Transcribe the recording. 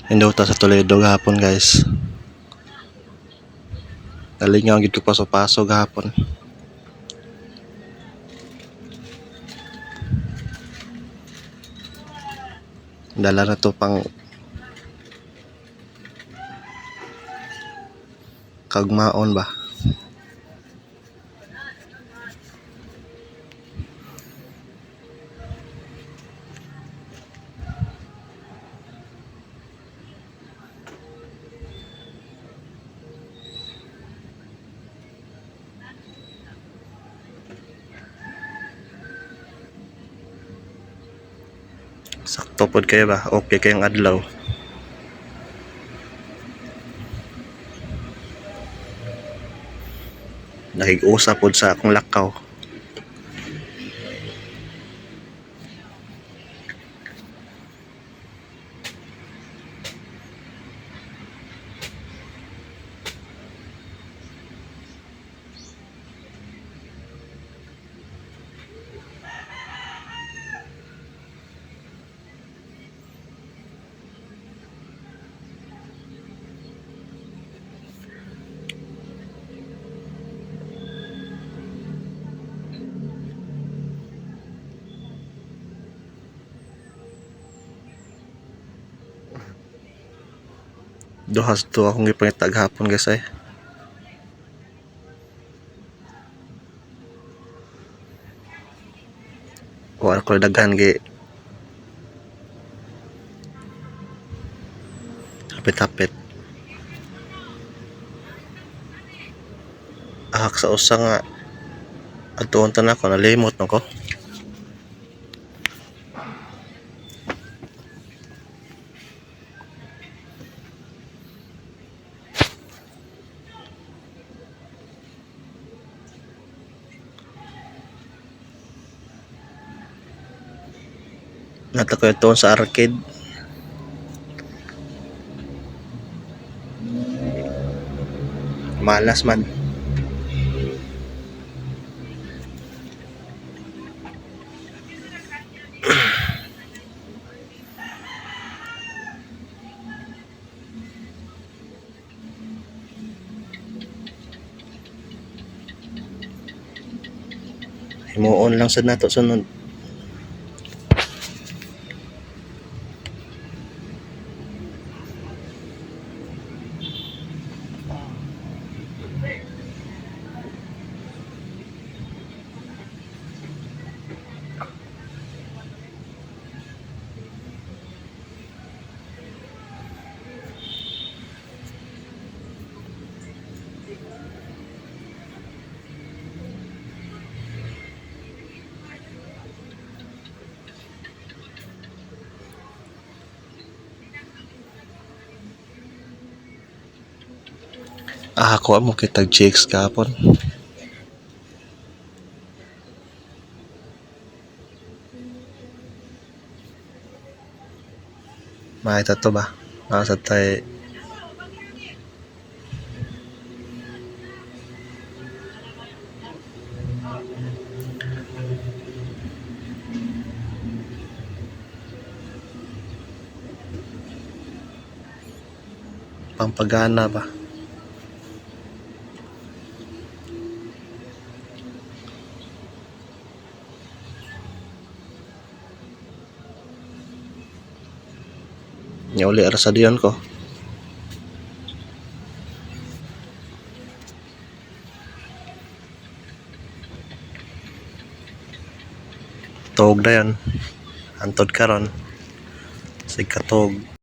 Induta sa Toledo gahapon guys. Nalingaw gito paso-paso gahapon. Dala na to pang kagmaon ba. Sakto pod kayo ba? Okay kayong adlaw. Nahig-usa pod sa akong lakaw. Duhas to akong gipangitag hapon guys ay. Wala ko daghan gi hapit-hapit. Ahak sa usa nga adtuon ta nako nalimot nako. Nata ko ito sa arcade. Malas man. Himuon lang sad nato sunod. Ako mo kitag chicks kahapon. Makita to ba? Nasa tay pampagana ba? Nya uli ara sa diyon ko. Tog dayon. Antod karon. Sig katog.